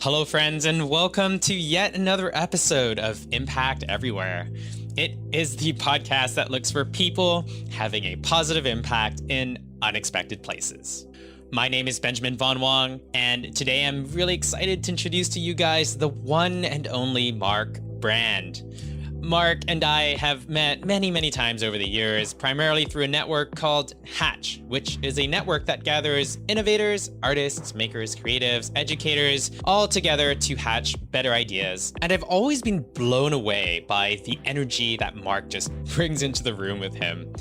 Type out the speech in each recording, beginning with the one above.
Hello, friends, and welcome to yet another episode of Impact Everywhere. It is the podcast that looks for people having a positive impact in unexpected places. My name is Benjamin Von Wong, and today I'm really excited to introduce to you guys the one and only Mark Brand. Mark and I have met many times over the years, primarily through a network called Hatch, which is a network that gathers innovators, artists, makers, creatives, educators, all together to hatch better ideas. And I've always been blown away by the energy that Mark just brings into the room with him.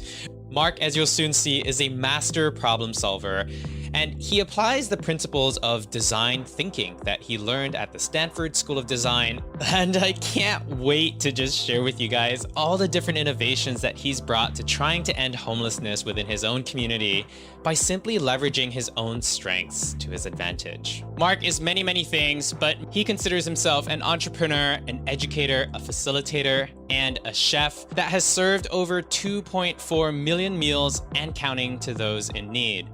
Mark, as you'll soon see, is a master problem solver, and he applies the principles of design thinking that he learned at the Stanford School of Design. And I can't wait to just share with you guys all the different innovations that he's brought to trying to end homelessness within his own community by simply leveraging his own strengths to his advantage. Mark is many things, but he considers himself an entrepreneur, an educator, a facilitator, and a chef that has served over 2.4 million meals and counting to those in need.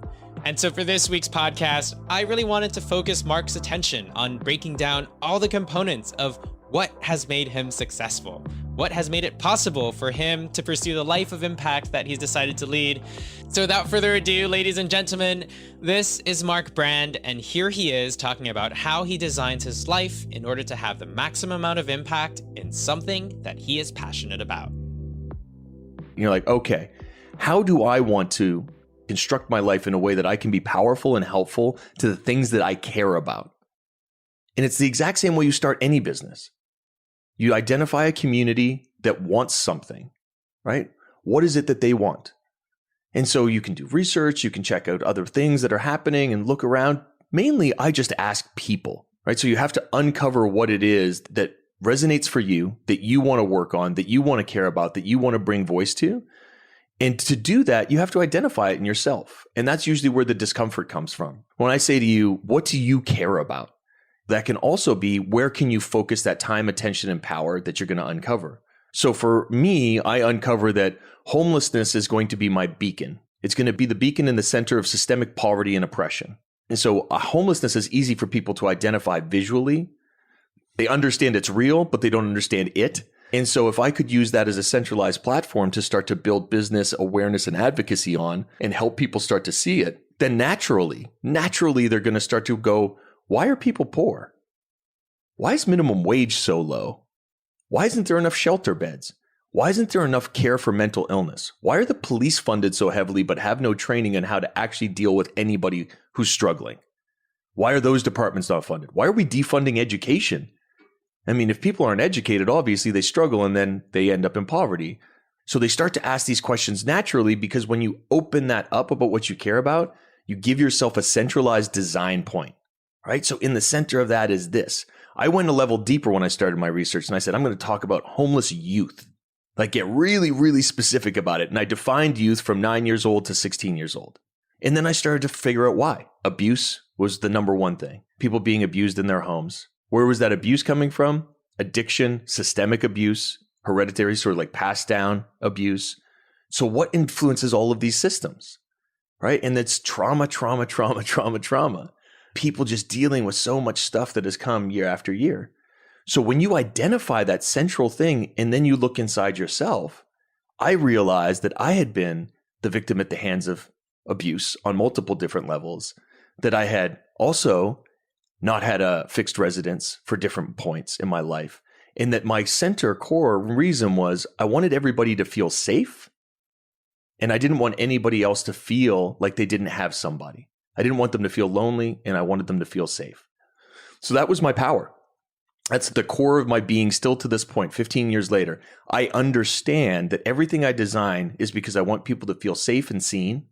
And so for this week's podcast, I really wanted to focus Mark's attention on breaking down all the components of what has made him successful, what has made it possible for him to pursue the life of impact that he's decided to lead. So without further ado, ladies and gentlemen, this is Mark Brand, and here he is talking about how he designs his life in order to have the maximum amount of impact in something that he is passionate about. You're like, okay, how do I want to construct my life in a way that I can be powerful and helpful to the things that I care about? And it's the exact same way you start any business. You identify a community that wants something, right? What is it that they want? And so you can do research, you can check out other things that are happening and look around. Mainly, I just ask people, right? So you have to uncover what it is that resonates for you, that you want to work on, that you want to care about, that you want to bring voice to. And to do that, you have to identify it in yourself. And that's usually where the discomfort comes from. When I say to you, what do you care about? That can also be, where can you focus that time, attention, and power that you're going to uncover? So for me, I uncover that homelessness is going to be my beacon. It's going to be the beacon in the center of systemic poverty and oppression. And so homelessness is easy for people to identify visually. They understand it's real, but they don't understand it. And so if I could use that as a centralized platform to start to build business awareness and advocacy on and help people start to see it, then naturally, they're going to start to go, why are people poor? Why is minimum wage so low? Why isn't there enough shelter beds? Why isn't there enough care for mental illness? Why are the police funded so heavily but have no training on how to actually deal with anybody who's struggling? Why are those departments not funded? Why are we defunding education? I mean, if people aren't educated, obviously they struggle and then they end up in poverty. So they start to ask these questions naturally, because when you open that up about what you care about, you give yourself a centralized design point, right? So in the center of that is this. I went a level deeper when I started my research, and I said, I'm going to talk about homeless youth, like get really specific about it. And I defined youth from 9 years old to 16 years old. And then I started to figure out why. Abuse was the number one thing. People being abused in their homes. Where was that abuse coming from? Addiction, systemic abuse, hereditary, sort of like passed down abuse. So what influences all of these systems, right? And it's trauma. People just dealing with so much stuff that has come year after year. So when you identify that central thing and then you look inside yourself, I realized that I had been the victim at the hands of abuse on multiple different levels, that I had also not had a fixed residence for different points in my life. And that my center core reason was I wanted everybody to feel safe. And I didn't want anybody else to feel like they didn't have somebody. I didn't want them to feel lonely, and I wanted them to feel safe. So that was my power. That's the core of my being still to this point, 15 years later. I understand that everything I design is because I want people to feel safe and seen.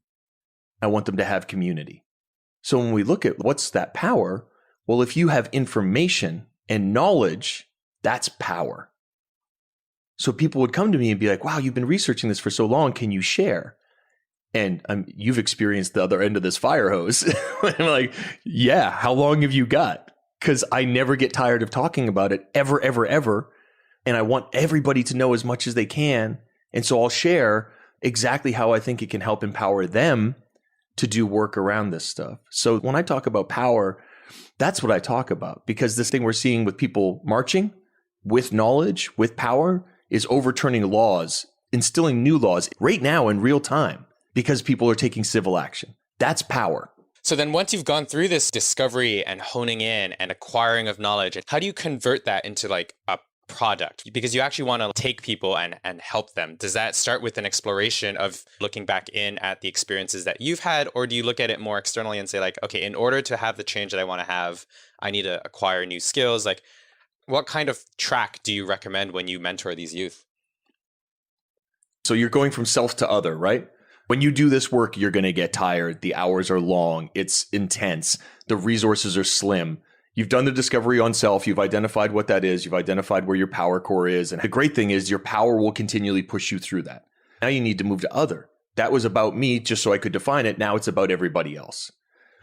I want them to have community. So when we look at what's that power, well, if you have information and knowledge, that's power. So people would come to me and be like, wow, you've been researching this for so long. Can you share? And you've experienced the other end of this fire hose. I'm like, yeah, how long have you got? Because I never get tired of talking about it ever. And I want everybody to know as much as they can. And so I'll share exactly how I think it can help empower them to do work around this stuff. So when I talk about power, That's what I talk about, because this thing we're seeing with people marching with knowledge, with power, is overturning laws, instilling new laws right now in real time because people are taking civil action. That's power. So then once you've gone through this discovery and honing in and acquiring of knowledge, how do you convert that into like a product? Because you actually want to take people and help them. Does that start with an exploration of looking back in at the experiences that you've had? Or do you look at it more externally and say like, okay, in order to have the change that I want to have, I need to acquire new skills? Like, what kind of track do you recommend when you mentor these youth? So you're going from self to other, right? When you do this work, you're going to get tired. The hours are long. It's intense. The resources are slim. You've done the discovery on self. You've identified what that is. You've identified where your power core is. And the great thing is your power will continually push you through that. Now you need to move to other. That was about me just so I could define it. Now it's about everybody else.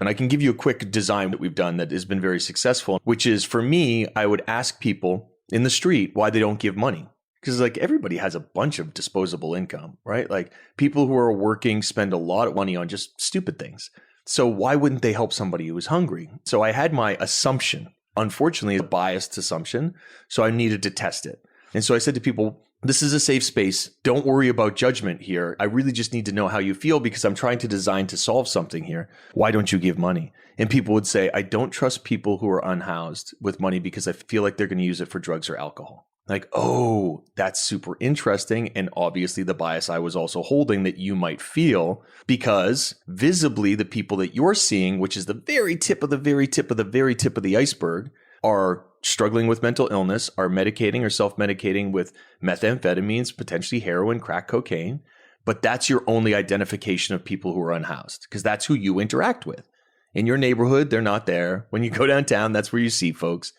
And I can give you a quick design that we've done that has been very successful, which is, for me, I would ask people in the street why they don't give money. Because like everybody has a bunch of disposable income, right? Like people who are working spend a lot of money on just stupid things. So why wouldn't they help somebody who was hungry? So I had my assumption, unfortunately, a biased assumption. So I needed to test it. And so I said to people, this is a safe space. Don't worry about judgment here. I really just need to know how you feel because I'm trying to design to solve something here. Why don't you give money? And people would say, I don't trust people who are unhoused with money because I feel like they're going to use it for drugs or alcohol. Like, oh, that's super interesting. And obviously the bias I was also holding that you might feel, because visibly the people that you're seeing, which is the very tip of the very tip of the very tip of the iceberg, are struggling with mental illness, are medicating or self-medicating with methamphetamines, potentially heroin, crack cocaine. But that's your only identification of people who are unhoused, because that's who you interact with. In your neighborhood, they're not there. When you go downtown, that's where you see folks.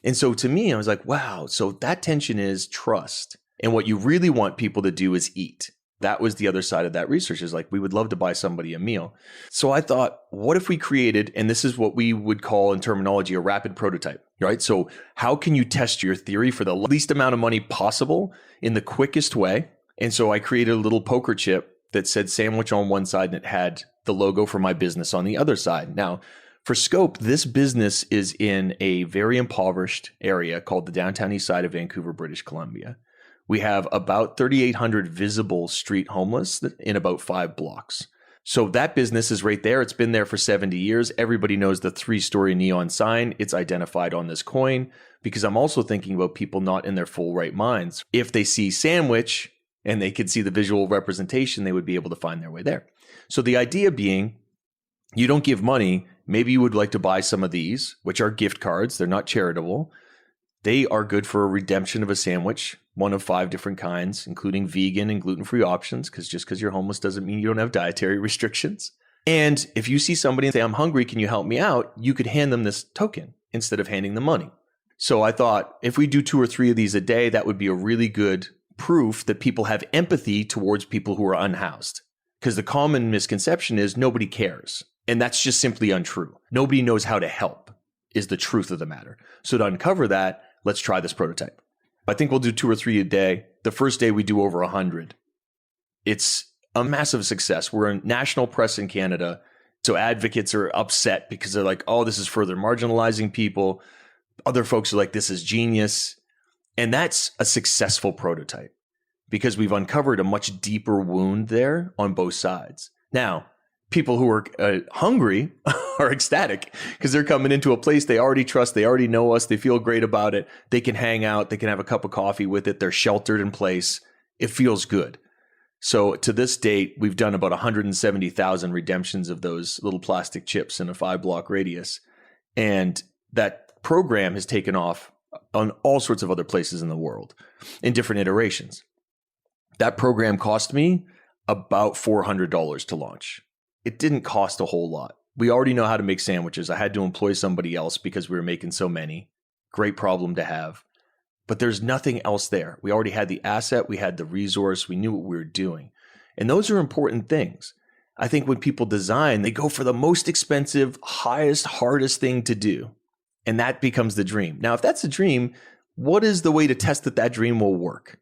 And so to me, I was like, wow, so that tension is trust. And what you really want people to do is eat. That was the other side of that research, is like, we would love to buy somebody a meal. So I thought, what if we created, and this is what we would call in terminology, a rapid prototype, right? So how can you test your theory for the least amount of money possible in the quickest way? And so I created a little poker chip that said sandwich on one side, and it had the logo for my business on the other side. Now, for scope, this business is in a very impoverished area called the downtown east side of Vancouver, British Columbia. We have about 3,800 visible street homeless in about 5 blocks. So that business is right there. It's been there for 70 years. Everybody knows the 3-story neon sign. It's identified on this coin, because I'm also thinking about people not in their full right minds. If they see sandwich and they could see the visual representation, they would be able to find their way there. So the idea being, you don't give money. Maybe you would like to buy some of these, which are gift cards. They're not charitable. They are good for a redemption of a sandwich, one of 5 different kinds, including vegan and gluten-free options, because just because you're homeless doesn't mean you don't have dietary restrictions. And if you see somebody and say, I'm hungry, can you help me out? You could hand them this token instead of handing them money. So I thought, if we do 2 or 3 of these a day, that would be a really good proof that people have empathy towards people who are unhoused. Because the common misconception is nobody cares. And that's just simply untrue. Nobody knows how to help is the truth of the matter. So to uncover that, let's try this prototype. I think we'll do 2 or 3 a day. The first day we do over 100. It's a massive success. We're in national press in Canada. So advocates are upset because they're like, oh, this is further marginalizing people. Other folks are like, this is genius. And that's a successful prototype, because we've uncovered a much deeper wound there on both sides. Now, people who are hungry are ecstatic because they're coming into a place they already trust. They already know us. They feel great about it. They can hang out. They can have a cup of coffee with it. They're sheltered in place. It feels good. So to this date, we've done about 170,000 redemptions of those little plastic chips in a 5-block radius. And that program has taken off on all sorts of other places in the world in different iterations. That program cost me about $400 to launch. It didn't cost a whole lot. We already know how to make sandwiches. I had to employ somebody else because we were making so many. Great problem to have. But there's nothing else there. We already had the asset. We had the resource. We knew what we were doing. And those are important things. I think when people design, they go for the most expensive, highest, hardest thing to do. And that becomes the dream. Now, if that's a dream, what is the way to test that that dream will work?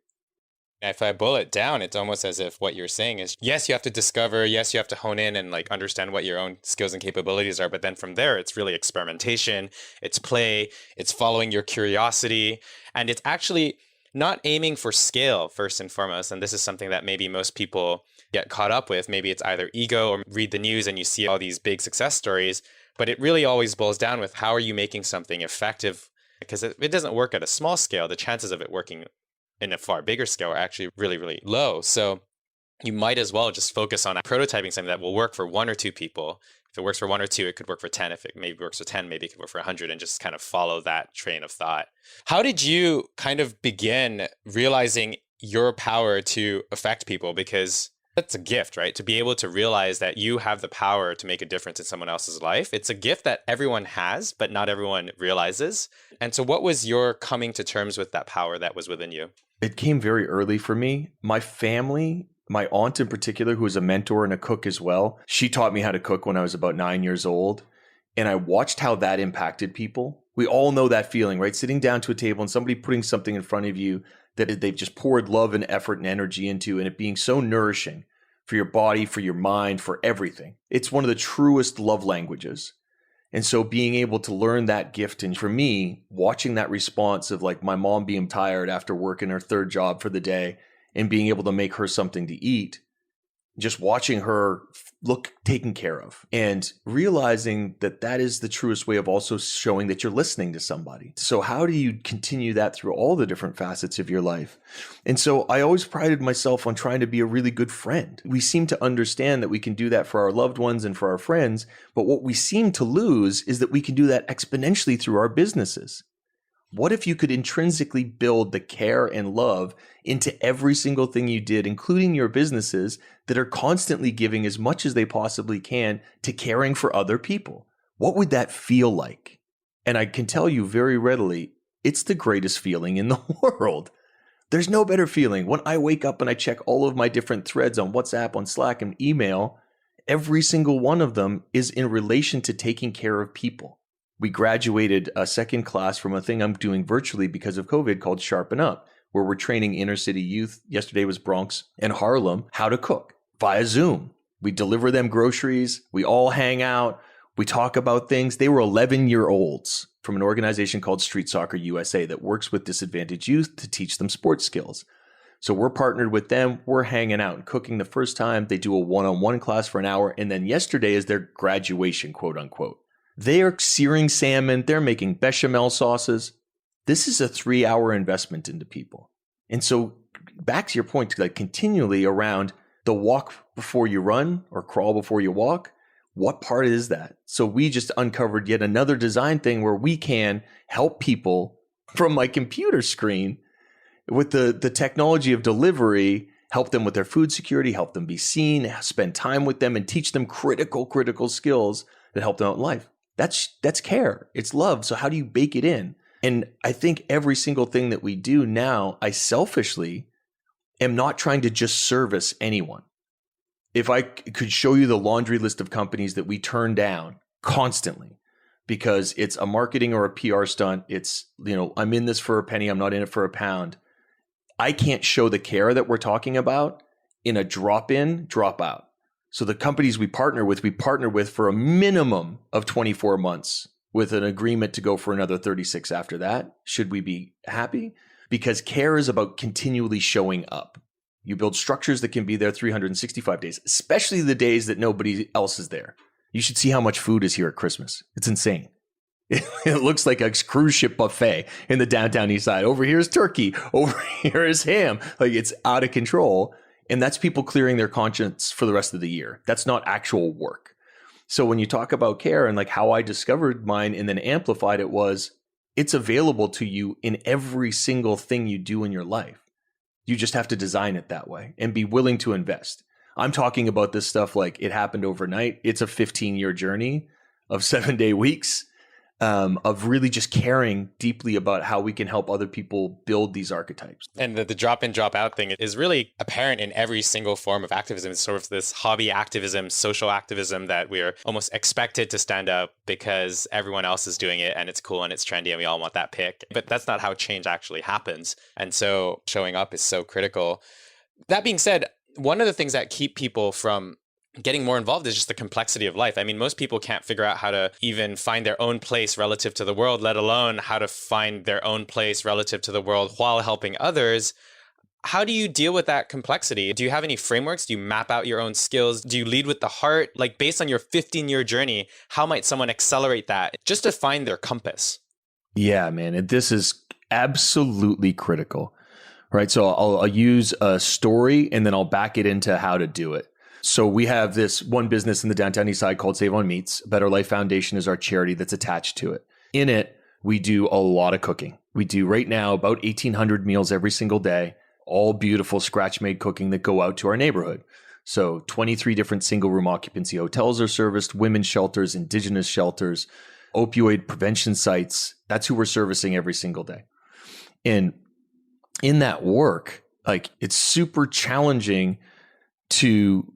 If I boil it down, it's almost as if what you're saying is, yes, you have to discover, yes, you have to hone in and like understand what your own skills and capabilities are. But then from there, it's really experimentation, it's play, it's following your curiosity. And it's actually not aiming for scale first and foremost. And this is something that maybe most people get caught up with. Maybe it's either ego or read the news and you see all these big success stories. But it really always boils down with how are you making something effective? Because it doesn't work at a small scale. The chances of it working in a far bigger scale are actually really, really low. So you might as well just focus on prototyping something that will work for 1 or 2 people. If it works for 1 or 2, it could work for 10. If it maybe works for 10, maybe it could work for 100, and just kind of follow that train of thought. How did you kind of begin realizing your power to affect people? Because that's a gift, right? To be able to realize that you have the power to make a difference in someone else's life. It's a gift that everyone has, but not everyone realizes. And so what was your coming to terms with that power that was within you? It came very early for me. My family, my aunt in particular, who is a mentor and a cook as well, she taught me how to cook when I was about 9 years old. And I watched how that impacted people. We all know that feeling, right? Sitting down to a table and somebody putting something in front of you that they've just poured love and effort and energy into, and it being so nourishing for your body, for your mind, for everything. It's one of the truest love languages. And so being able to learn that gift, and for me, watching that response of like my mom being tired after working her 3rd job for the day and being able to make her something to eat, just watching her look taken care of and realizing that that is the truest way of also showing that you're listening to somebody. So how do you continue that through all the different facets of your life? And so I always prided myself on trying to be a really good friend. We seem to understand that we can do that for our loved ones and for our friends, but what we seem to lose is that we can do that exponentially through our businesses. What if you could intrinsically build the care and love into every single thing you did, including your businesses that are constantly giving as much as they possibly can to caring for other people? What would that feel like? And I can tell you very readily, it's the greatest feeling in the world. There's no better feeling. When I wake up and I check all of my different threads on WhatsApp, on Slack, and email, every single one of them is in relation to taking care of people. We graduated a 2nd class from a thing I'm doing virtually because of COVID called Sharpen Up, where we're training inner city youth. Yesterday was Bronx and Harlem, how to cook via Zoom. We deliver them groceries. We all hang out. We talk about things. They were 11-year-olds from an organization called Street Soccer USA that works with disadvantaged youth to teach them sports skills. So we're partnered with them. We're hanging out and cooking the first time. They do a one-on-one class for an hour. And then yesterday is their graduation, quote unquote. They are searing salmon. They're making bechamel sauces. This is a 3-hour investment into people. And so back to your point, like continually around the walk before you run or crawl before you walk, what part is that? So we just uncovered yet another design thing where we can help people from my computer screen with the technology of delivery, help them with their food security, help them be seen, spend time with them, and teach them critical skills that help them out in life. That's care. It's love. So how do you bake it in? And I think every single thing that we do now, I selfishly am not trying to just service anyone. If I could show you the laundry list of companies that we turn down constantly because it's a marketing or a PR stunt, it's, I'm in this for a penny, I'm not in it for a pound. I can't show the care that we're talking about in a drop in, drop out. So the companies we partner with for a minimum of 24 months with an agreement to go for another 36 after that. Should we be happy? Because care is about continually showing up. You build structures that can be there 365 days, especially the days that nobody else is there. You should see how much food is here at Christmas. It's insane. It looks like a cruise ship buffet in the downtown east side. Over here is turkey. Over here is ham. Like, it's out of control. And that's people clearing their conscience for the rest of the year. That's not actual work. So when you talk about care and like how I discovered mine and then amplified it was, it's available to you in every single thing you do in your life. You just have to design it that way and be willing to invest. I'm talking about this stuff like it happened overnight. It's a 15-year journey of 7-day weeks. of really just caring deeply about how we can help other people build these archetypes. And the drop in, drop out thing is really apparent in every single form of activism. It's sort of this hobby activism, social activism that we're almost expected to stand up because everyone else is doing it and it's cool and it's trendy and we all want that pick. But that's not how change actually happens. And so showing up is so critical. That being said, one of the things that keep people from getting more involved is just the complexity of life. I mean, most people can't figure out how to even find their own place relative to the world, let alone how to find their own place relative to the world while helping others. How do you deal with that complexity? Do you have any frameworks? Do you map out your own skills? Do you lead with the heart? Like based on your 15-year journey, how might someone accelerate that just to find their compass? Yeah, man. And this is absolutely critical, right? So I'll use a story and then I'll back it into how to do it. So we have this one business in the downtown east side called Save on Meats. Better Life Foundation is our charity that's attached to it. In it, we do a lot of cooking. We do right now about 1,800 meals every single day, all beautiful scratch-made cooking that go out to our neighborhood. So 23 different single-room occupancy hotels are serviced, women's shelters, indigenous shelters, opioid prevention sites. That's who we're servicing every single day. And in that work, like it's super challenging to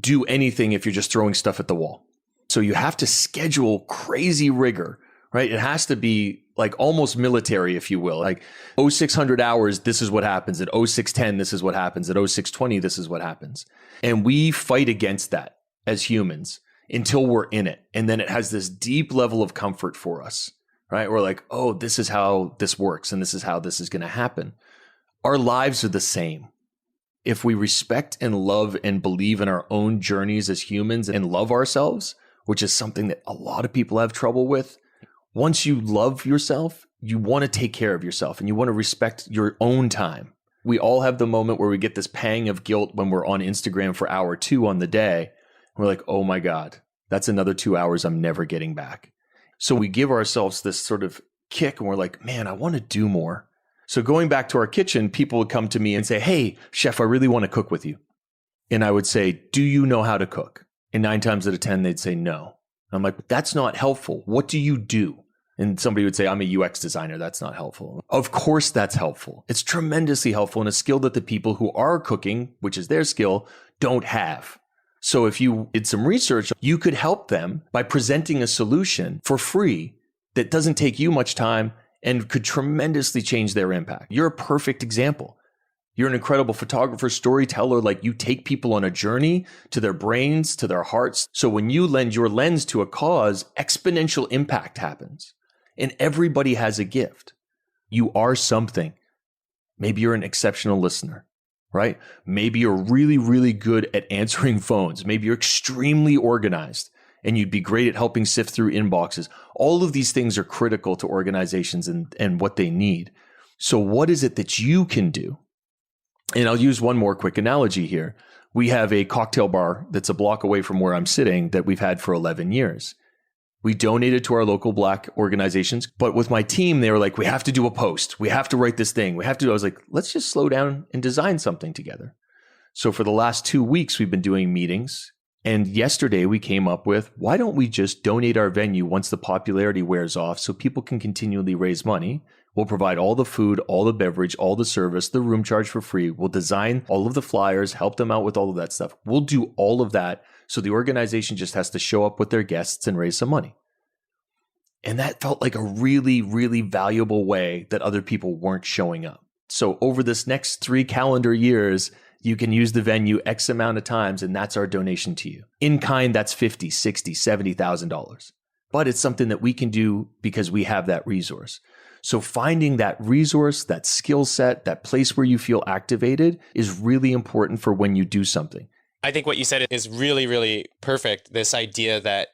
do anything if you're just throwing stuff at the wall. So you have to schedule crazy rigor, right? It has to be like almost military, if you will. Like 0600 hours, this is what happens. At 0610, this is what happens. At 0620, this is what happens. And we fight against that as humans until we're in it. And then it has this deep level of comfort for us, right? We're like, oh, this is how this works. And this is how this is going to happen. Our lives are the same. If we respect and love and believe in our own journeys as humans and love ourselves, which is something that a lot of people have trouble with, once you love yourself, you want to take care of yourself and you want to respect your own time. We all have the moment where we get this pang of guilt when we're on Instagram for hour 2 on the day. We're like, oh my God, that's another 2 hours I'm never getting back. So we give ourselves this sort of kick and we're like, man, I want to do more. So going back to our kitchen, people would come to me and say, hey, chef, I really want to cook with you. And I would say, do you know how to cook? And 9 times out of 10, they'd say no. And I'm like, that's not helpful. What do you do? And somebody would say, I'm a UX designer. That's not helpful. Of course, that's helpful. It's tremendously helpful and a skill that the people who are cooking, which is their skill, don't have. So if you did some research, you could help them by presenting a solution for free that doesn't take you much time and could tremendously change their impact. You're a perfect example. You're an incredible photographer, storyteller. Like you take people on a journey to their brains, to their hearts. So when you lend your lens to a cause, exponential impact happens. And everybody has a gift. You are something. Maybe you're an exceptional listener, right? Maybe you're really, really good at answering phones. Maybe you're extremely organized and you'd be great at helping sift through inboxes. All of these things are critical to organizations and what they need. So what is it that you can do? And I'll use one more quick analogy here. We have a cocktail bar that's a block away from where I'm sitting that we've had for 11 years. We donated to our local Black organizations, but with my team, they were like, we have to do a post. We have to write this thing. I was like, let's just slow down and design something together. So for the last 2 weeks, we've been doing meetings. And yesterday we came up with, why don't we just donate our venue once the popularity wears off so people can continually raise money? We'll provide all the food, all the beverage, all the service, the room charge for free. We'll design all of the flyers, help them out with all of that stuff. We'll do all of that. So the organization just has to show up with their guests and raise some money. And that felt like a really, really valuable way that other people weren't showing up. So over this next 3 calendar years, you can use the venue X amount of times, and that's our donation to you. In kind, that's $50,000, $60,000, $70,000. But it's something that we can do because we have that resource. So finding that resource, that skill set, that place where you feel activated is really important for when you do something. I think what you said is really, really perfect. This idea that,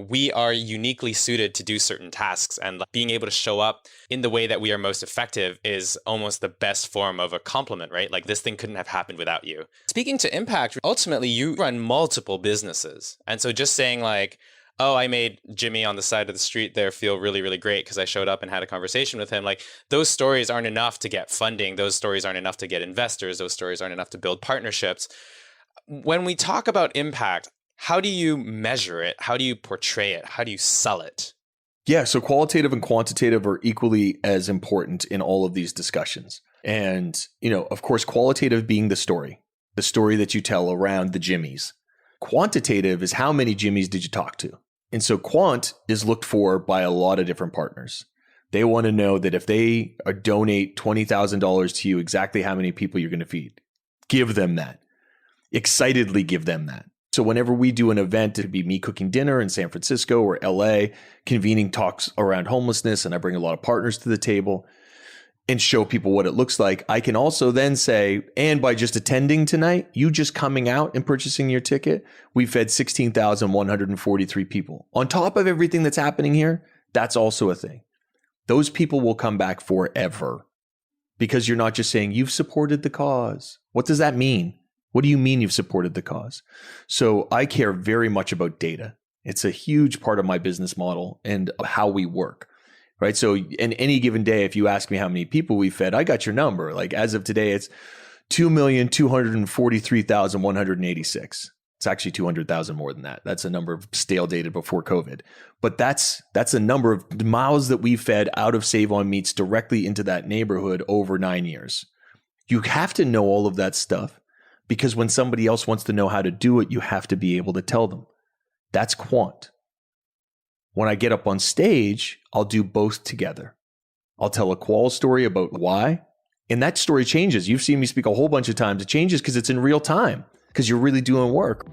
we are uniquely suited to do certain tasks, and being able to show up in the way that we are most effective is almost the best form of a compliment, right? Like this thing couldn't have happened without you. Speaking to impact, ultimately you run multiple businesses. And so just saying like, oh, I made Jimmy on the side of the street there feel really, really great because I showed up and had a conversation with him. Like those stories aren't enough to get funding. Those stories aren't enough to get investors. Those stories aren't enough to build partnerships. When we talk about impact, how do you measure it? How do you portray it? How do you sell it? Yeah, so qualitative and quantitative are equally as important in all of these discussions. And, of course, qualitative being the story that you tell around the Jimmies. Quantitative is how many Jimmies did you talk to? And so quant is looked for by a lot of different partners. They want to know that if they donate $20,000 to you, exactly how many people you're going to feed. Give them that. Excitedly give them that. So whenever we do an event, it'd be me cooking dinner in San Francisco or LA, convening talks around homelessness, and I bring a lot of partners to the table and show people what it looks like. I can also then say, and by just attending tonight, you just coming out and purchasing your ticket, we fed 16,143 people. On top of everything that's happening here, that's also a thing. Those people will come back forever because you're not just saying you've supported the cause. What does that mean? What do you mean you've supported the cause? So I care very much about data. It's a huge part of my business model and how we work, right? So in any given day, if you ask me how many people we fed, I got your number. Like as of today, it's 2,243,186. It's actually 200,000 more than that. That's a number of stale data before COVID. But that's a number of miles that we fed out of Save on Meats directly into that neighborhood over 9 years. You have to know all of that stuff because when somebody else wants to know how to do it, you have to be able to tell them. That's quant. When I get up on stage, I'll do both together. I'll tell a qual story about why, and that story changes. You've seen me speak a whole bunch of times. It changes because it's in real time, because you're really doing work.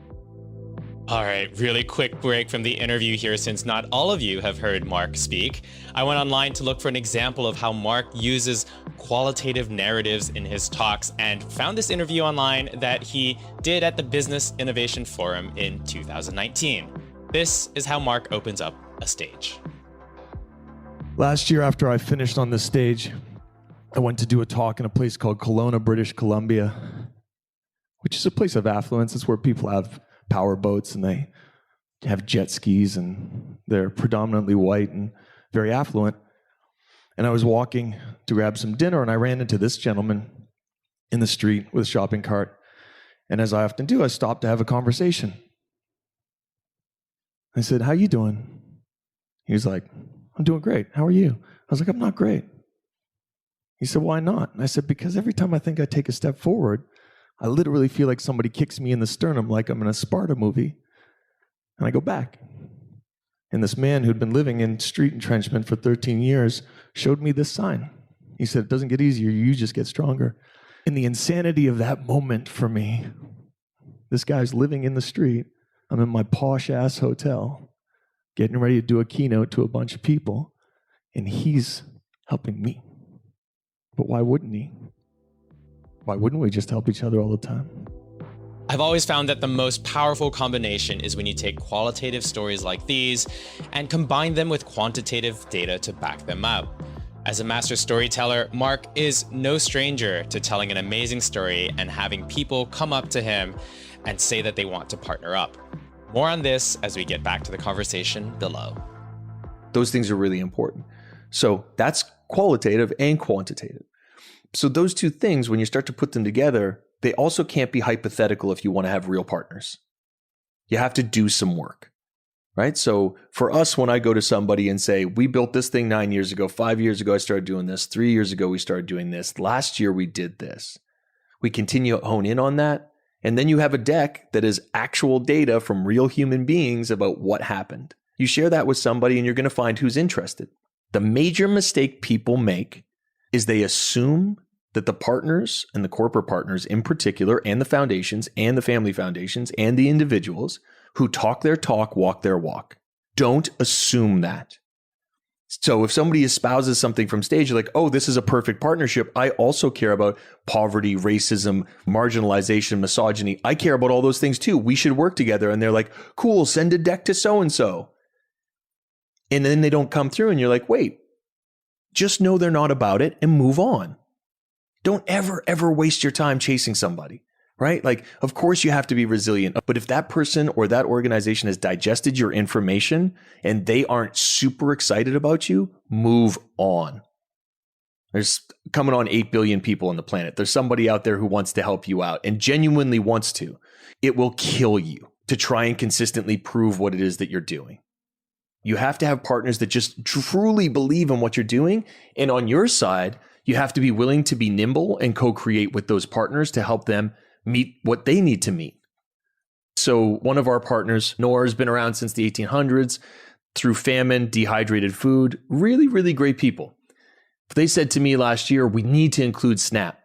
All right, really quick break from the interview here since not all of you have heard Mark speak. I went online to look for an example of how Mark uses qualitative narratives in his talks and found this interview online that he did at the Business Innovation Forum in 2019. This is how Mark opens up a stage. Last year, after I finished on this stage, I went to do a talk in a place called Kelowna, British Columbia, which is a place of affluence. It's where people have power boats and they have jet skis and they're predominantly white and very affluent. And I was walking to grab some dinner and I ran into this gentleman in the street with a shopping cart. And as I often do, I stopped to have a conversation. I said, "How you doing?" He was like, "I'm doing great. How are you?" I was like, "I'm not great." He said, "Why not?" And I said, "Because every time I think I take a step forward, I literally feel like somebody kicks me in the sternum like I'm in a Sparta movie, and I go back." And this man who'd been living in street entrenchment for 13 years showed me this sign. He said, "It doesn't get easier, you just get stronger." And the insanity of that moment for me, this guy's living in the street, I'm in my posh-ass hotel, getting ready to do a keynote to a bunch of people, and he's helping me. But why wouldn't he? Why wouldn't we just help each other all the time? I've always found that the most powerful combination is when you take qualitative stories like these and combine them with quantitative data to back them up. As a master storyteller, Mark is no stranger to telling an amazing story and having people come up to him and say that they want to partner up. More on this as we get back to the conversation below. Those things are really important. So that's qualitative and quantitative. So those two things, when you start to put them together, they also can't be hypothetical if you want to have real partners. You have to do some work, right? So for us, when I go to somebody and say, we built this thing 9 years ago, 5 years ago, I started doing this, 3 years ago, we started doing this, last year we did this. We continue to hone in on that. And then you have a deck that is actual data from real human beings about what happened. You share that with somebody and you're going to find who's interested. The major mistake people make is they assume that the partners and the corporate partners in particular, and the foundations and the family foundations and the individuals who talk their talk, walk their walk. Don't assume that. So if somebody espouses something from stage, you're like, oh, this is a perfect partnership. I also care about poverty, racism, marginalization, misogyny. I care about all those things too. We should work together. And they're like, cool, send a deck to so-and-so. And then they don't come through and you're like, wait, just know they're not about it and move on. Don't ever waste your time chasing somebody, right? Like, of course you have to be resilient, but if that person or that organization has digested your information and they aren't super excited about you, move on. There's coming on 8 billion people on the planet. There's somebody out there who wants to help you out and genuinely wants to. It will kill you to try and consistently prove what it is that you're doing. You have to have partners that just truly believe in what you're doing. And on your side, you have to be willing to be nimble and co-create with those partners to help them meet what they need to meet. So one of our partners, Nora, has been around since the 1800s. Through famine, dehydrated food, really, really great people. They said to me last year, we need to include SNAP.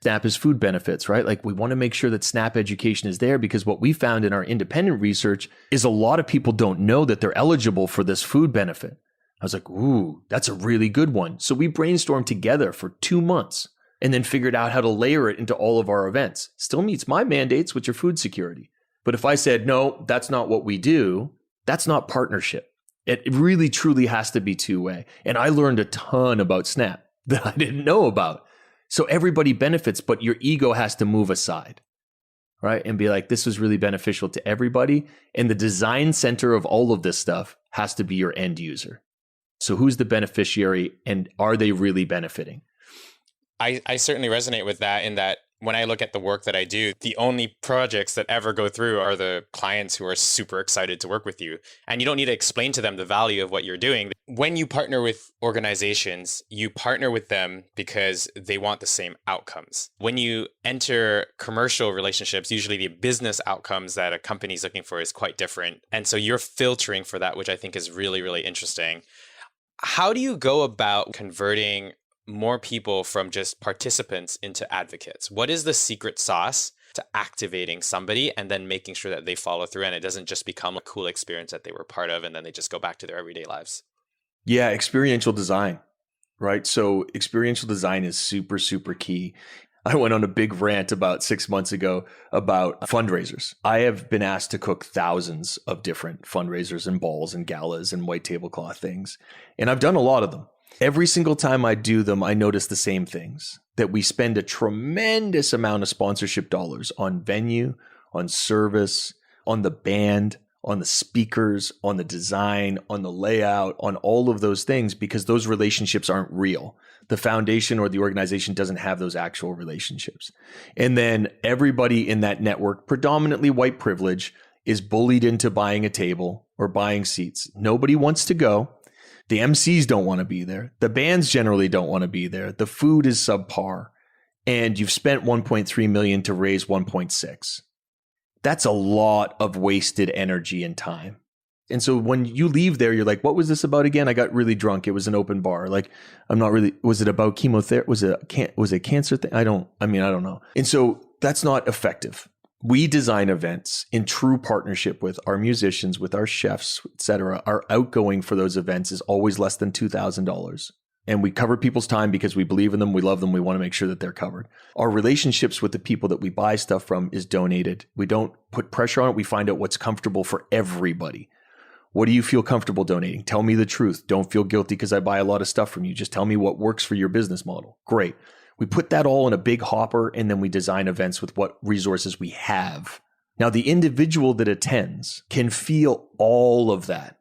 SNAP is food benefits, right? Like we want to make sure that SNAP education is there because what we found in our independent research is a lot of people don't know that they're eligible for this food benefit. I was like, ooh, that's a really good one. So we brainstormed together for 2 months and then figured out how to layer it into all of our events. Still meets my mandates, which are food security. But if I said, no, that's not what we do, that's not partnership. It really, truly has to be two-way. And I learned a ton about SNAP that I didn't know about. So everybody benefits, but your ego has to move aside, right? And be like, this was really beneficial to everybody. And the design center of all of this stuff has to be your end user. So who's the beneficiary and are they really benefiting? I certainly resonate with that in that when I look at the work that I do, the only projects that ever go through are the clients who are super excited to work with you. And you don't need to explain to them the value of what you're doing. When you partner with organizations, you partner with them because they want the same outcomes. When you enter commercial relationships, usually the business outcomes that a company is looking for is quite different. And so you're filtering for that, which I think is really, really interesting. How do you go about converting more people from just participants into advocates? What is the secret sauce to activating somebody and then making sure that they follow through and it doesn't just become a cool experience that they were part of and then they just go back to their everyday lives? Yeah, experiential design, right? So experiential design is super, super key. I went on a big rant about 6 months ago about fundraisers. I have been asked to cook thousands of different fundraisers and balls and galas and white tablecloth things. And I've done a lot of them. Every single time I do them, I notice the same things, that we spend a tremendous amount of sponsorship dollars on venue, on service, on the band, on the speakers, on the design, on the layout, on all of those things, because those relationships aren't real. The foundation or the organization doesn't have those actual relationships. And then everybody in that network, predominantly white privilege, is bullied into buying a table or buying seats. Nobody wants to go. The MCs don't want to be there. The bands generally don't want to be there. The food is subpar. And you've spent 1.3 million to raise 1.6. That's a lot of wasted energy and time. And so when you leave there, you're like, what was this about again? I got really drunk. It was an open bar. Like, I'm not really, was it about chemotherapy? Was it cancer thing? I don't know. And so that's not effective. We design events in true partnership with our musicians, with our chefs, et cetera. Our outgoing for those events is always less than $2,000. And we cover people's time because we believe in them, we love them, we want to make sure that they're covered. Our relationships with the people that we buy stuff from is donated. We don't put pressure on it. We find out what's comfortable for everybody. What do you feel comfortable donating? Tell me the truth. Don't feel guilty because I buy a lot of stuff from you. Just tell me what works for your business model. Great. We put that all in a big hopper and then we design events with what resources we have. Now, the individual that attends can feel all of that.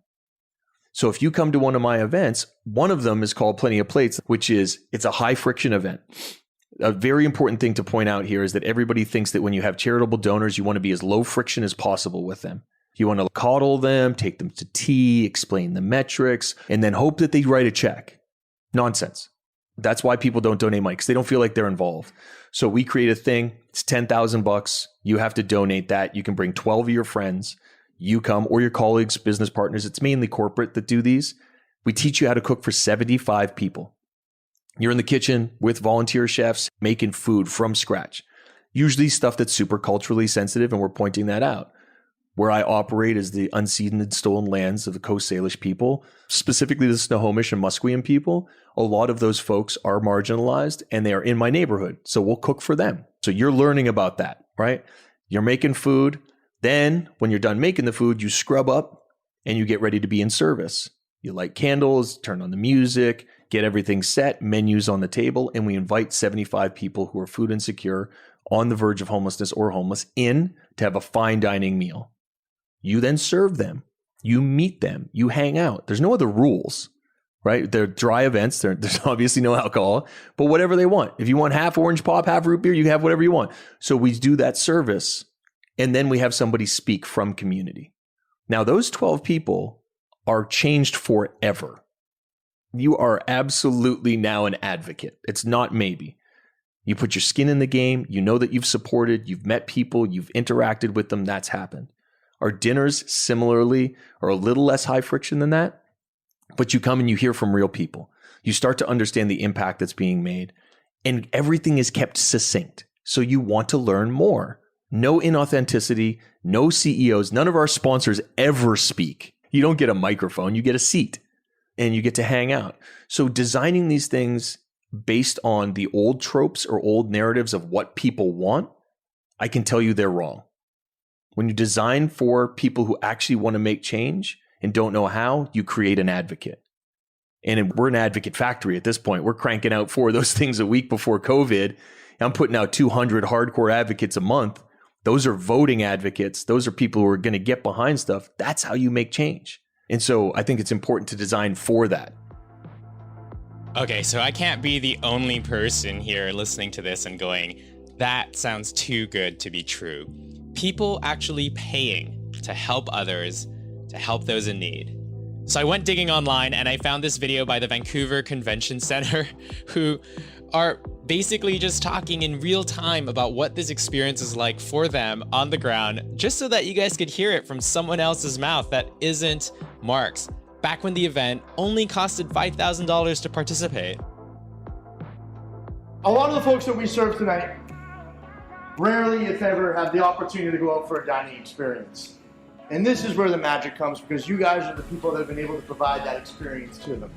So if you come to one of my events, one of them is called Plenty of Plates, which is, it's a high friction event. A very important thing to point out here is that everybody thinks that when you have charitable donors, you want to be as low friction as possible with them. You want to coddle them, take them to tea, explain the metrics, and then hope that they write a check. Nonsense. That's why people don't donate money, because they don't feel like they're involved. So we create a thing. It's $10,000. You have to donate that. You can bring 12 of your friends. You come, or your colleagues, business partners. It's mainly corporate that do these. We teach you how to cook for 75 people. You're in the kitchen with volunteer chefs making food from scratch. Usually stuff that's super culturally sensitive, and we're pointing that out. Where I operate is the unceded stolen lands of the Coast Salish people, specifically the Snohomish and Musqueam people. A lot of those folks are marginalized and they are in my neighborhood. So we'll cook for them. So you're learning about that, right? You're making food. Then when you're done making the food, you scrub up and you get ready to be in service. You light candles, turn on the music, get everything set, menus on the table, and we invite 75 people who are food insecure, on the verge of homelessness or homeless, in to have a fine dining meal. You then serve them, you meet them, you hang out. There's no other rules, right? They're dry events. There's obviously no alcohol, but whatever they want. If you want half orange pop, half root beer, you have whatever you want. So we do that service, and then we have somebody speak from community. Now, those 12 people are changed forever. You are absolutely now an advocate. It's not maybe. You put your skin in the game. You know that you've supported, you've met people, you've interacted with them. That's happened. Our dinners, similarly, are a little less high friction than that. But you come and you hear from real people. You start to understand the impact that's being made. And everything is kept succinct. So you want to learn more. No inauthenticity, no CEOs. None of our sponsors ever speak. You don't get a microphone, you get a seat and you get to hang out. So designing these things based on the old tropes or old narratives of what people want, I can tell you they're wrong. When you design for people who actually want to make change and don't know how, you create an advocate. And we're an advocate factory at this point. We're cranking out 4 of those things a week before COVID. I'm putting out 200 hardcore advocates a month. Those are voting advocates. Those are people who are going to get behind stuff. That's how you make change. And so I think it's important to design for that. Okay, so I can't be the only person here listening to this and going, that sounds too good to be true. People actually paying to help others, to help those in need. So I went digging online and I found this video by the Vancouver Convention Center who are basically just talking in real time about what this experience is like for them on the ground, just so that you guys could hear it from someone else's mouth that isn't Mark's, back when the event only costed $5,000 to participate. A lot of the folks that we serve tonight rarely, if ever, have the opportunity to go out for a dining experience. And this is where the magic comes, because you guys are the people that have been able to provide that experience to them.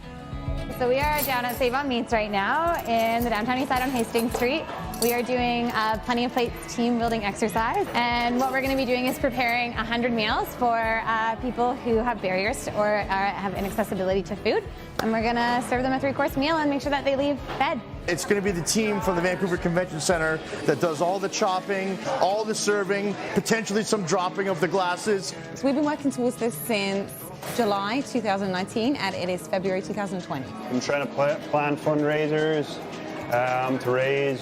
So we are down at Save on Meats right now in the downtown east side on Hastings Street. We are doing Plenty of Plates team building exercise, and what we're going to be doing is preparing 100 meals for people who have barriers or have inaccessibility to food, and we're going to serve them a 3-course meal and make sure that they leave fed. It's going to be the team from the Vancouver Convention Center that does all the chopping, all the serving, potentially some dropping of the glasses. So we've been working towards this since July 2019, and it is February 2020. I'm trying to plan fundraisers to raise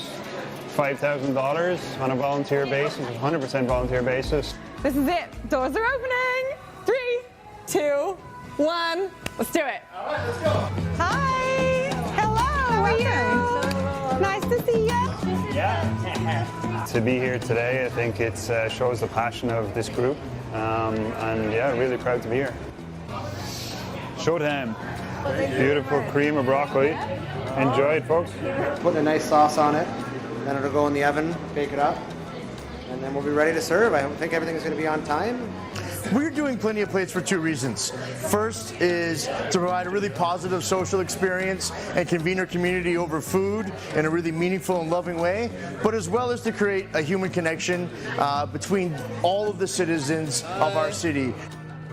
$5,000 on a volunteer basis, 100% volunteer basis. This is it. Doors are opening. 3, 2, 1. Let's do it. All right, let's go. Hi. Hello. How are you? Nice to see you. Yeah. To be here today, I think it shows the passion of this group, and yeah, really proud to be here. Showtime. Beautiful cream of broccoli. Enjoy it, folks. Putting a nice sauce on it, then it'll go in the oven, bake it up, and then we'll be ready to serve. I think everything's going to be on time. We're doing Plenty of Plates for 2 reasons. First is to provide a really positive social experience and convene our community over food in a really meaningful and loving way, but as well as to create a human connection between all of the citizens of our city.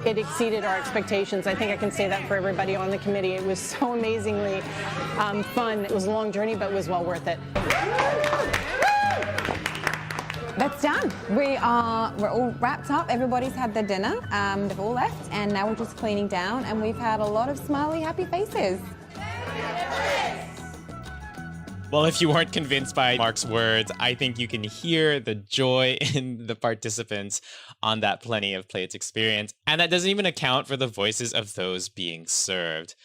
It exceeded our expectations. I think I can say that for everybody on the committee. It was so amazingly fun. It was a long journey, but it was well worth it. That's done. We're all wrapped up. Everybody's had their dinner. They've all left, and now we're just cleaning down, and we've had a lot of smiley, happy faces. Well, if you weren't convinced by Mark's words, I think you can hear the joy in the participants on that Plenty of Plates experience. And that doesn't even account for the voices of those being served.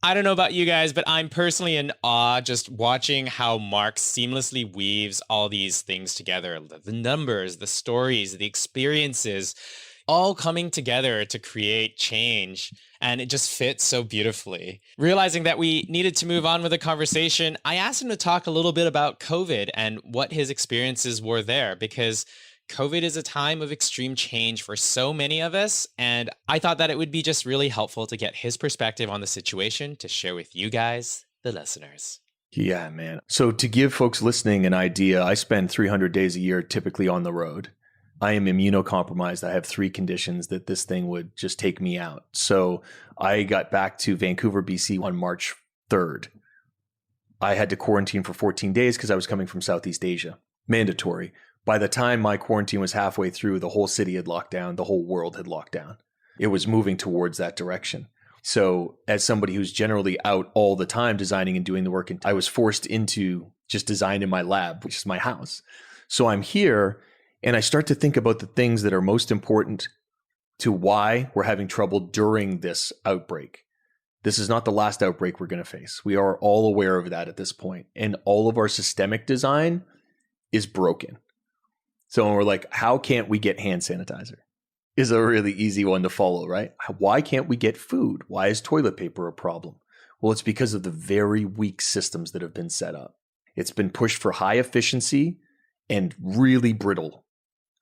I don't know about you guys, but I'm personally in awe just watching how Mark seamlessly weaves all these things together. The numbers, the stories, the experiences, all coming together to create change. And it just fits so beautifully. Realizing that we needed to move on with the conversation, I asked him to talk a little bit about COVID and what his experiences were there, because COVID is a time of extreme change for so many of us, and I thought that it would be just really helpful to get his perspective on the situation to share with you guys, the listeners. Yeah, man. So to give folks listening an idea, I spend 300 days a year typically on the road. I am immunocompromised. I have 3 conditions that this thing would just take me out. So I got back to Vancouver, BC on March 3rd. I had to quarantine for 14 days because I was coming from Southeast Asia. Mandatory. By the time my quarantine was halfway through, the whole city had locked down. The whole world had locked down. It was moving towards that direction. So as somebody who's generally out all the time designing and doing the work, I was forced into just design in my lab, which is my house. So I'm here and I start to think about the things that are most important to why we're having trouble during this outbreak. This is not the last outbreak we're going to face. We are all aware of that at this point. And all of our systemic design is broken. So when we're like, how can't we get hand sanitizer? Is a really easy one to follow, right? Why can't we get food? Why is toilet paper a problem? Well, it's because of the very weak systems that have been set up. It's been pushed for high efficiency and really brittle.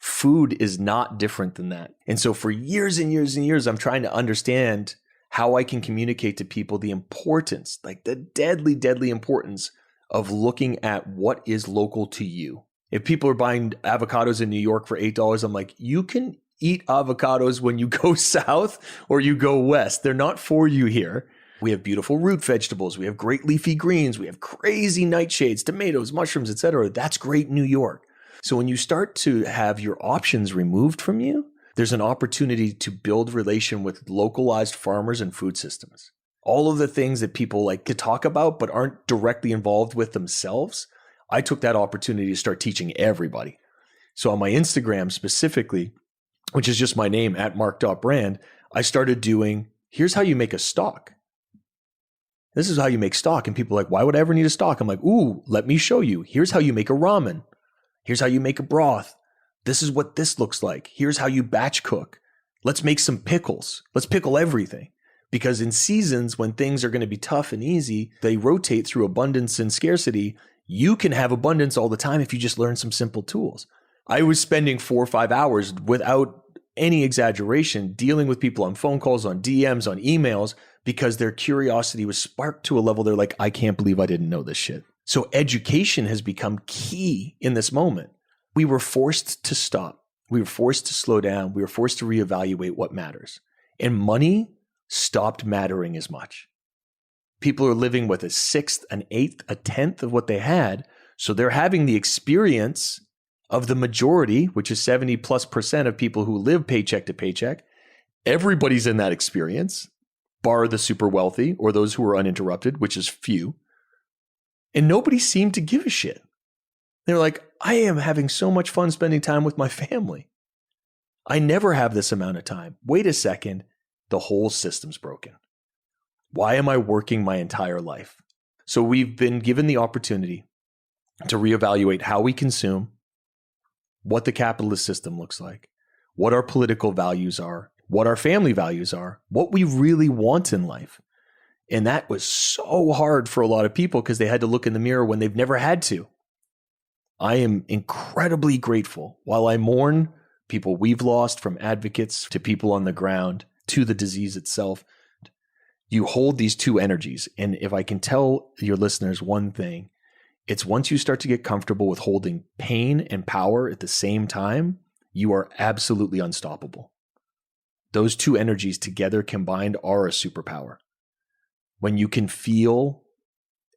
Food is not different than that. And so for years and years and years, I'm trying to understand how I can communicate to people the importance, like the deadly, deadly importance of looking at what is local to you. If people are buying avocados in New York for $8, I'm like, you can eat avocados when you go south or you go west. They're not for you here. We have beautiful root vegetables. We have great leafy greens. We have crazy nightshades, tomatoes, mushrooms, etc. That's great New York. So when you start to have your options removed from you, there's an opportunity to build relation with localized farmers and food systems. All of the things that people like to talk about but aren't directly involved with themselves, I took that opportunity to start teaching everybody. So on my Instagram specifically, which is just my name at mark.brand, I started doing, here's how you make a stock. This is how you make stock. And people are like, why would I ever need a stock? I'm like, ooh, let me show you. Here's how you make a ramen. Here's how you make a broth. This is what this looks like. Here's how you batch cook. Let's make some pickles. Let's pickle everything. Because in seasons when things are going to be tough and easy, they rotate through abundance and scarcity. You can have abundance all the time if you just learn some simple tools. I was spending 4 or 5 hours without any exaggeration dealing with people on phone calls, on DMs, on emails, because their curiosity was sparked to a level they're like, I can't believe I didn't know this shit. So education has become key in this moment. We were forced to stop. We were forced to slow down. We were forced to reevaluate what matters. And money stopped mattering as much. People are living with a sixth, an eighth, a tenth of what they had. So they're having the experience of the majority, which is 70+% of people who live paycheck to paycheck. Everybody's in that experience, bar the super wealthy or those who are uninterrupted, which is few. And nobody seemed to give a shit. They're like, I am having so much fun spending time with my family. I never have this amount of time. Wait a second. The whole system's broken. Why am I working my entire life? So we've been given the opportunity to reevaluate how we consume, what the capitalist system looks like, what our political values are, what our family values are, what we really want in life. And that was so hard for a lot of people because they had to look in the mirror when they've never had to. I am incredibly grateful while I mourn people we've lost, from advocates to people on the ground to the disease itself. You hold these two energies. And if I can tell your listeners one thing, it's once you start to get comfortable with holding pain and power at the same time, you are absolutely unstoppable. Those two energies together combined are a superpower. When you can feel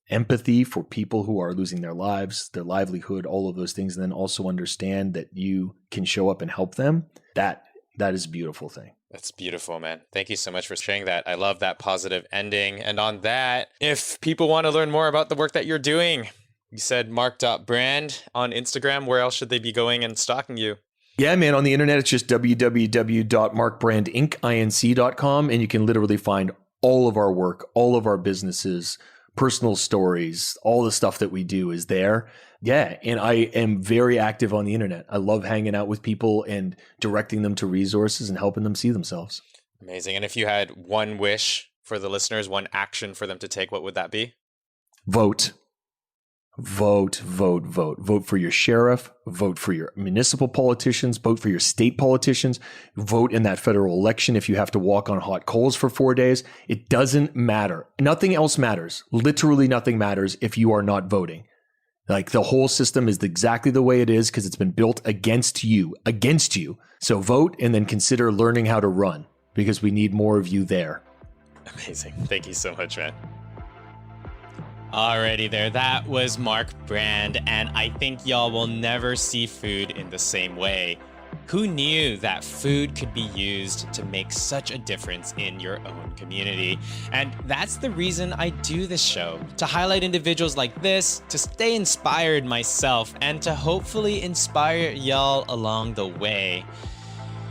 empathy for people who are losing their lives, their livelihood, all of those things, and then also understand that you can show up and help them, that is a beautiful thing. That's beautiful, man. Thank you so much for sharing that. I love that positive ending. And on that, if people want to learn more about the work that you're doing, you said mark.brand on Instagram. Where else should they be going and stalking you? Yeah, man. On the internet, it's just www.markbrandinc.com. And you can literally find all of our work, all of our businesses, personal stories, all the stuff that we do is there. Yeah. And I am very active on the internet. I love hanging out with people and directing them to resources and helping them see themselves. Amazing. And if you had one wish for the listeners, one action for them to take, what would that be? Vote. Vote, vote, vote. Vote for your sheriff. Vote for your municipal politicians. Vote for your state politicians. Vote in that federal election if you have to walk on hot coals for 4 days. It doesn't matter. Nothing else matters. Literally nothing matters if you are not voting. Like, the whole system is exactly the way it is because it's been built against you. So vote and then consider learning how to run, because we need more of you there. Amazing. Thank you so much, man. Alrighty there, that was Mark Brand, and I think y'all will never see food in the same way. Who knew that food could be used to make such a difference in your own community? And that's the reason I do this show, to highlight individuals like this, to stay inspired myself, and to hopefully inspire y'all along the way.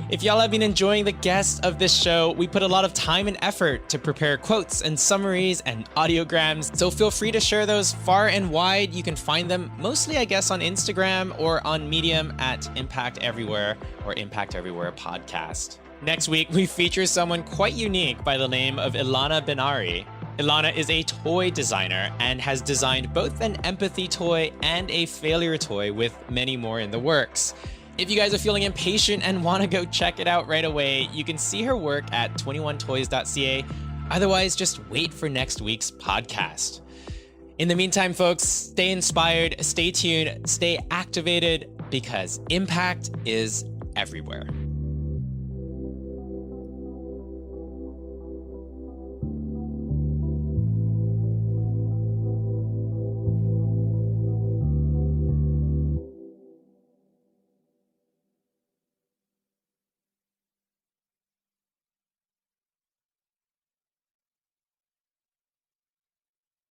If y'all have been enjoying the guests of this show, we put a lot of time and effort to prepare quotes and summaries and audiograms, so feel free to share those far and wide. You can find them mostly, I guess, on Instagram or on Medium at Impact Everywhere or Impact Everywhere Podcast. Next week, we feature someone quite unique by the name of Ilana Benari. Ilana is a toy designer and has designed both an empathy toy and a failure toy, with many more in the works. If you guys are feeling impatient and want to go check it out right away, you can see her work at 21toys.ca. Otherwise, just wait for next week's podcast. In the meantime, folks, stay inspired, stay tuned, stay activated, because impact is everywhere.